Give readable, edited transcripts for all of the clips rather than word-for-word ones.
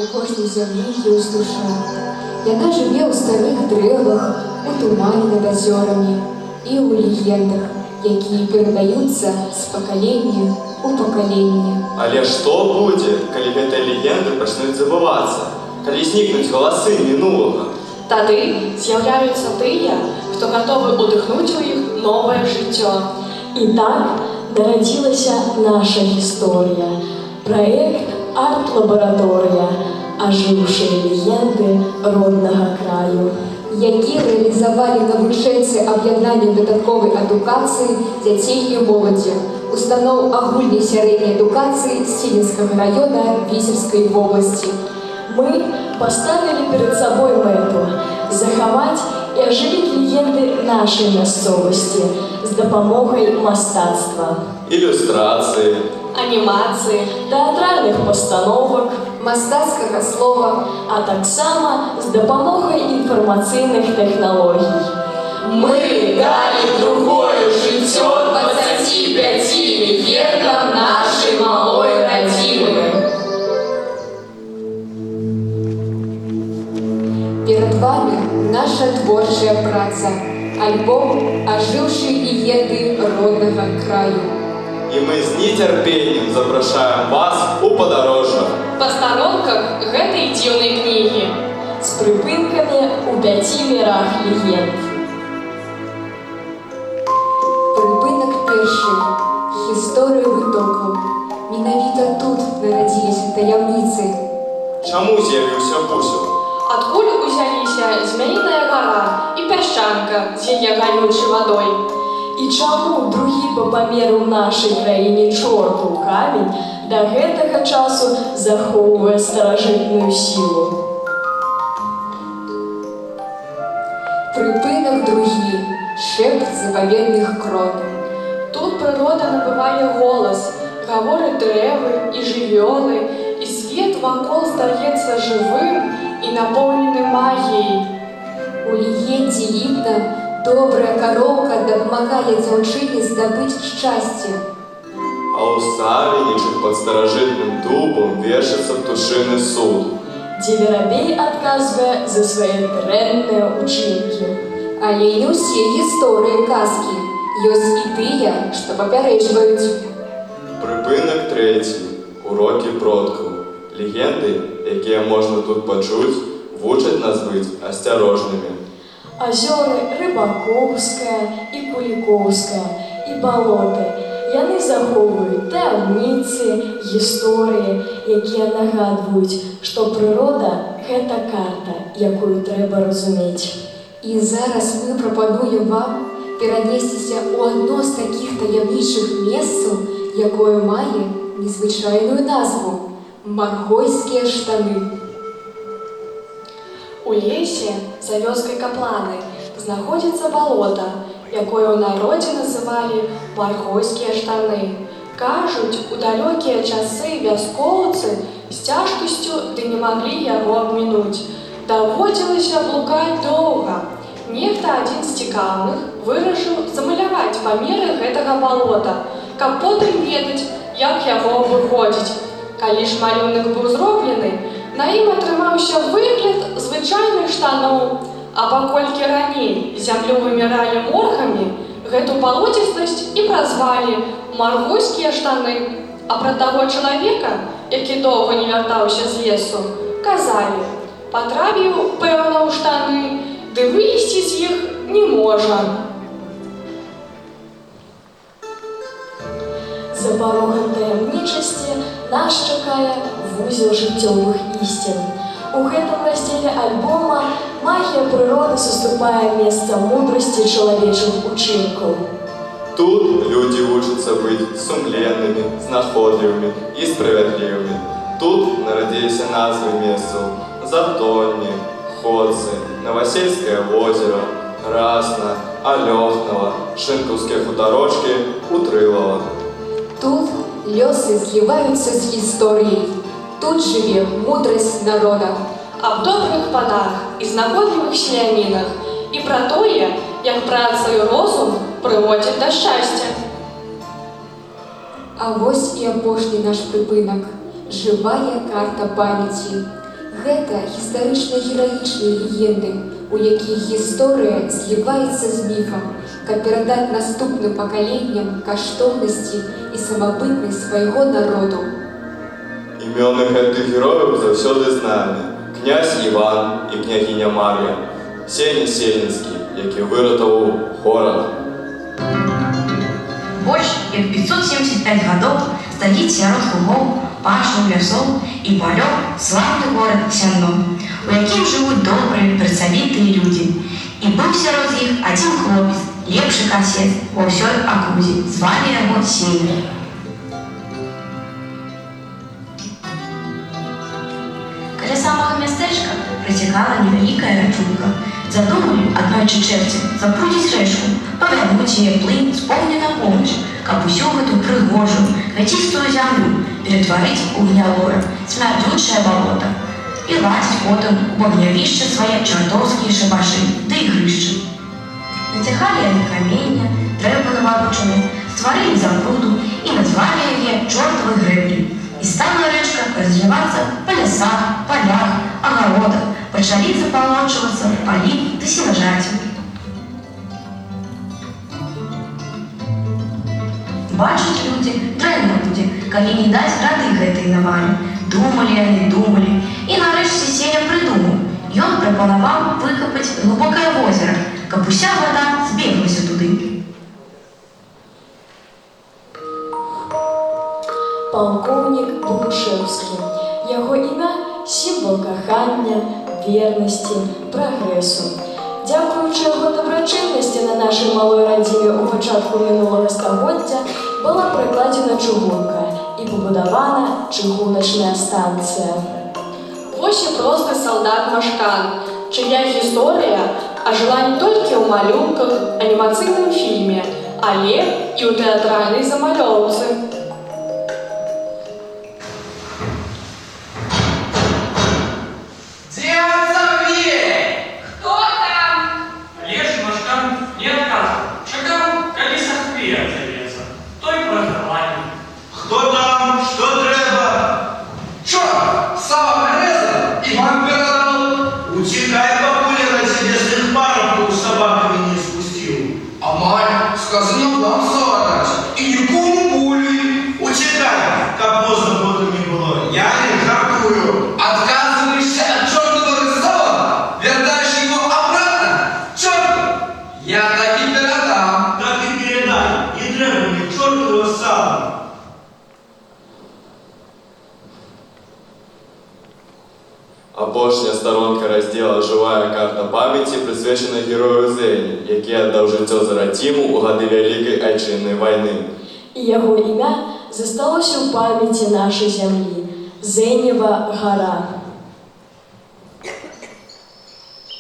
У кожній землі ёсць душа. Яна жыве ў старых дрэвах, у тумане над азёрамі і ў легендах, якія перадаюцца з пакалення ў пакаленне. Але што будзе, калі гэтыя легенды пачнуць забывацца, калі знікнуць галасы мінулага? Тады з'яўляюцца тыя, хто гатовы ўдыхнуць у іх новае жыццё. І так нарадзілася наша гісторыя. Праект «Арт-лабараторыя. Ажыўшыя легенды роднага краю», які рэалізавалі навучэнцы аб'яднання дадатковай адукацыі дзяцей і моладзі, устаноў агульнай сярэдняй адукацыі Сіленскага раёна Віцебскай вобласці. Мы поставили перед собой мэту захаваць і ажывіць легенды нашай мясцовасці з дапамогай мастацтва, Ілюстрацыі, Анімацыі, тэатральных пастановак, мастацкага слова, а таксама з дапамогай інфармацыйных тэхналогій. Мы дали другое жыццё 25 легендам нашай малой радзімы. Перед вами наша творчая праца, альбом «Ажыўшыя легенды роднага краю». і мы з нецярпеннем запрашаем вас у падарожжа. Па старонках гэтай дзіўнай кнігі. З прыпынкамі ў 5 мірах легенд. Прыпынак першы. Гісторыя вытокаў. Менавіта тут нарадзіліся таямніцы. Чаму з'явіўся бусел? Адкуль узяліся змяіная гара і пясчанка з яе галючай вадой? І чаму другі па памеру ў нашай краіне чортаў камень да гэтага часу захоўвае старажытную сілу? Прыпынак другі. Шэпт запаведных крон. Тут прырода набывае голас, гавораць дрэвы і жывёлы, і свет вакол здаецца жывым і напоўнены магіяй. У легендзе відна, добрая кароўка дапамагае дзяўчыне здабыць шчасце. А ў Савінічах пад старажытным дубам вешацца птушыны суд, Дзе верабей адказвае за свае дрэнныя ўчынкі. Але не ўсе гісторыі казкі. Ёсць і тыя, што папярэджваюць. Прыпынак трэці. Урокі продкаў. Легенды, якія можна тут пачуць, вучаць нас быць асцярожнымі. Азёры Рыбакоўская і Кулікоўская і балоты. Яны захоўваюць таямніцы, гісторыі, якія нагадваюць, што прырода – гэта карта, якую трэба разумець. І зараз мы прапануем вам перанесціся ў адно з такіх таямнічых месцаў, якое мае незвычайную назву – Маргойскія штаны. У лесе за вёскай Капланы знаходзіцца балота, якое ў народзе называлі Маргойскія штаны. Кажуць, у далёкія часы вяскоўцы з цяжкасцю ды не маглі яго абмінуць. Даводзілася блукаць доўга. Нехта адзін з цікаўных вырашыў замаляваць памеры гэтага балота, каб потым ведаць, як яго абыходзіць. Калі ж малюнак быў зроблены, на ім атрымаўся выгляд звычайных штаноў, а паколькі раней зямлю выміралі моргамі, гэту балоцістасць і празвалі Маргойскія штаны. А пра таго чалавека, які доўга не вяртаўся з лесу, казалі: патрапіў, пэўна, у штаны, ды вылезці з іх не можа. За парогам таямнічасці нас чакае вузел жыццёвых ісцін. У гэтым раздзеле альбома магія прыроды саступае месца мудрасці чалавечых учынкаў. Тут людзі вучацца быць сумленнымі, знаходлівымі і справядлівымі. Тут нарадзіліся назвы месцаў: Затонні, Ходцы, Новасельскае возера, Красна, Алёхнава, Шынкаўскія хутарочкі, Утрылава. Тут лёсы зліваюцца з гісторыяй. Тут жыве мудрасць народа. Аб добрых панах і знаходлівых селянінах і пра тое, як праца і розум прыводзяць да шчасця. А вось і апошні наш прыпынак – жывая карта памяці. Гэта гістарычна-гераічныя легенды, у якіх гісторыя зліваецца з міфам, каб перадаць наступным пакаленням каштоўнасці і самабытнасць свайго народу. Імёны гэтых герояў заўсёды з намі. Князь Іван і княгіня Мар'я, Сеня Сельніцкі, які выратаваў горад. Больш як 575 гадоў стаіць сярод лугоў, пашаў, лясоў і палёў слаўны горад Сямно, у якім жывуць добрыя, працавітыя людзі. І быў сярод іх адзін хлопец, лепшы касец ва ўсёй акрузе, звалі яго Сеня. Каля самага мястэчка працякала невялікая рачулка. Задумалі аднойчы чэрці запрудзіць рэчку, павярнуць яе плынь з поўдня на поўнач, каб усю гэту прыгожую, мяцістую зямлю ператварыць у гнялое, смярдзючае балота і ладзіць потым у багнявішча свае чартоўскія шабашы ды ігрышчы. Нацяхалі яны камення, дрэвы наварочаны, стварылі запруду і назвалі яе чортавай грэбляй. І стала рэчка разлівацца па лясах, палях, агародах, пачалі запалочвацца палі ды сенажаці. Бачаць людзі, дрэнна будзе, калі не даць рады гэтай навалі. Думалі яны, думалі, і нарэшце Сеня прыдумаў. Ён прапанаваў выкапаць глыбокае возера, каб уся вада збеглася туды. Палкоўнік Богушэўскі. Яго імя – сімвал кахання, вернасці, прагрэсу. Дзякуючы яго дабрачыннасці на нашай малой радзіме ў пачатку мінулага стагоддзя была прыкладзена чыгунка і пабудавана чыгуначная станцыя. Вось і просты салдат Машкан, чыя гісторыя ажыла не толькі ў малюнках, анімацыйным фільме, але і ў тэатральнай замалёўцы. Сказано вам совать, и никому боли. Учитай, как можно потом не было. Я не жартую. Отказываешься от чертового рысова? Вердаешь его обратно? Черт! Я так и передам. Так и передай. Не требуй чертового сала. Апошняя старонка раздзела «Жывая карта памяці» прысвечана герою Зені, які аддаў жыццё за радзіму ў гады Вялікай Айчыннай вайны. І яго імя засталося ў памяці нашай зямлі – Зенева гара.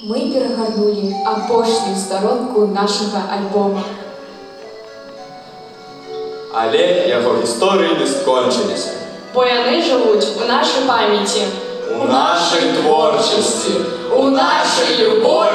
Мы перагарнулі апошнюю старонку нашага альбома. Але яго гісторыі не скончыліся. Бо яны жывуць у нашай памяці. У нашай творчасці, у нашай любові.